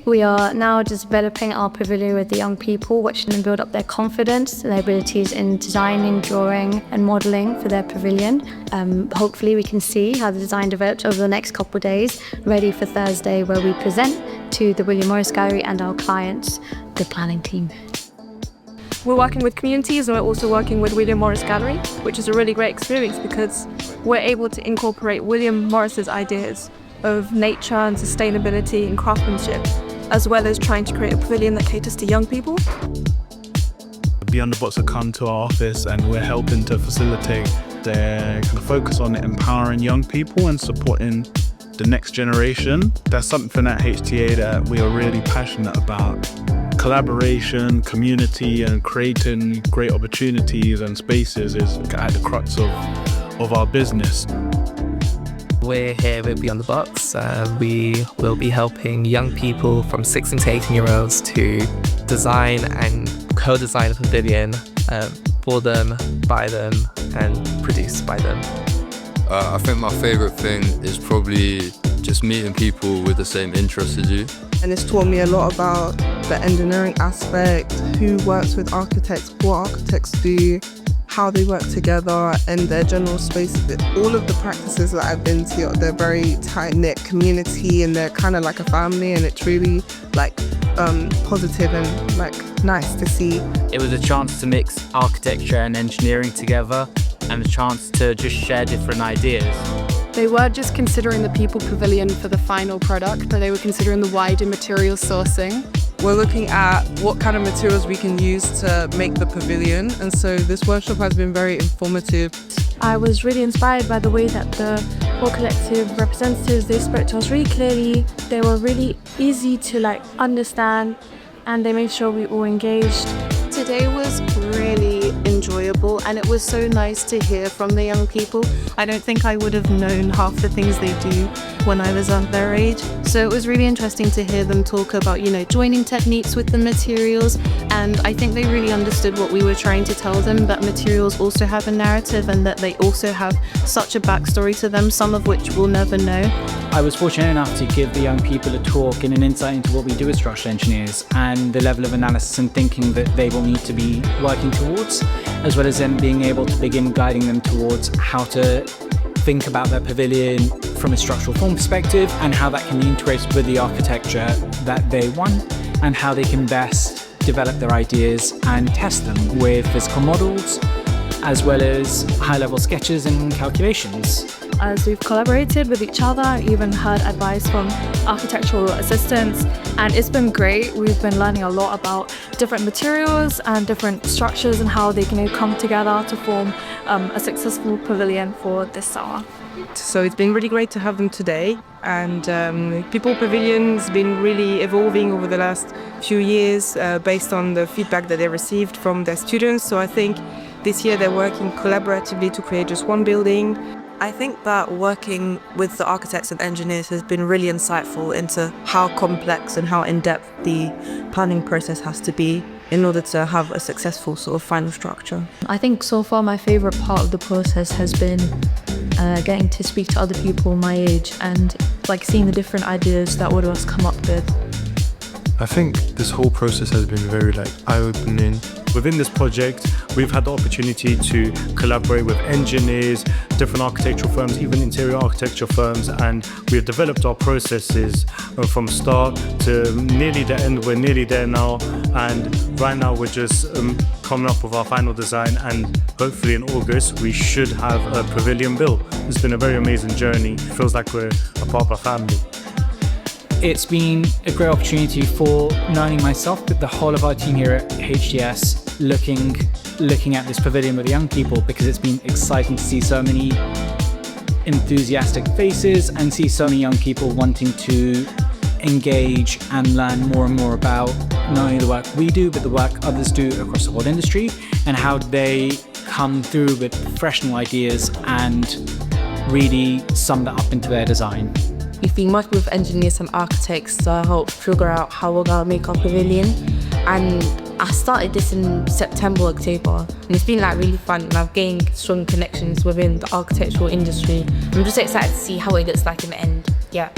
We are now just developing our pavilion with the young people, watching them build up their confidence and their abilities in designing, drawing and modelling for their pavilion. Hopefully we can see how the design develops over the next couple of days, ready for Thursday where we present to the William Morris Gallery and our clients, the planning team. We're working with communities and we're also working with William Morris Gallery, which is a really great experience because we're able to incorporate William Morris's ideas of nature and sustainability and craftsmanship, as well as trying to create a pavilion that caters to young people. Beyond the Box have come to our office and we're helping to facilitate their kind of focus on empowering young people and supporting the next generation. That's something at HTA that we are really passionate about. Collaboration, community and creating great opportunities and spaces is at the crux of our business. We're here with Beyond the Box. We will be helping young people from 16 to 18-year-olds to design and co-design a pavilion for them, by them, and produced by them. I think my favourite thing is probably just meeting people with the same interests as you. And it's taught me a lot about the engineering aspect, who works with architects, what architects do, how they work together and their general space. All of the practices that I've been to, they're very tight-knit community and they're kind of like a family, and it's really like positive and like nice to see. It was a chance to mix architecture and engineering together and a chance to just share different ideas. They weren't just considering the People Pavilion for the final product, but they were considering the wider material sourcing. We're looking at what kind of materials we can use to make the pavilion, and so this workshop has been very informative. I was really inspired by the way that the whole collective representatives, they spoke to us really clearly. They were really easy to understand, and they made sure we all engaged. Today was really enjoyable and it was so nice to hear from the young people. I don't think I would have known half the things they do when I was of their age. So it was really interesting to hear them talk about, joining techniques with the materials, and I think they really understood what we were trying to tell them, that materials also have a narrative and that they also have such a backstory to them, some of which we'll never know. I was fortunate enough to give the young people a talk and an insight into what we do as structural engineers and the level of analysis and thinking that they will need to be working towards, as well as then being able to begin guiding them towards how to think about their pavilion from a structural form perspective and how that can be integrated with the architecture that they want and how they can best develop their ideas and test them with physical models as well as high-level sketches and calculations. As we've collaborated with each other, even heard advice from architectural assistants, and it's been great. We've been learning a lot about different materials and different structures and how they can come together to form a successful pavilion for this summer. So it's been really great to have them today, and People Pavilion's been really evolving over the last few years based on the feedback that they received from their students. So I think this year they're working collaboratively to create just one building. I think that working with the architects and engineers has been really insightful into how complex and how in-depth the planning process has to be in order to have a successful sort of final structure. I think so far my favourite part of the process has been getting to speak to other people my age and seeing the different ideas that all of us come up with. I think this whole process has been very eye-opening. Within this project, we've had the opportunity to collaborate with engineers, different architectural firms, even interior architecture firms, and we have developed our processes from start to nearly the end. We're nearly there now, and right now we're just coming up with our final design, and hopefully in August we should have a pavilion built. It's been a very amazing journey. It feels like we're a part of a family. It's been a great opportunity for not only myself but the whole of our team here at HTS looking at this pavilion with the young people, because it's been exciting to see so many enthusiastic faces and see so many young people wanting to engage and learn more and more about not only the work we do but the work others do across the whole industry and how they come through with professional ideas and really sum that up into their design. We've been working with engineers and architects to help figure out how we're going to make our pavilion, and I started this in September, October, and it's been really fun, and I've gained strong connections within the architectural industry. I'm just excited to see how it looks like in the end. Yeah.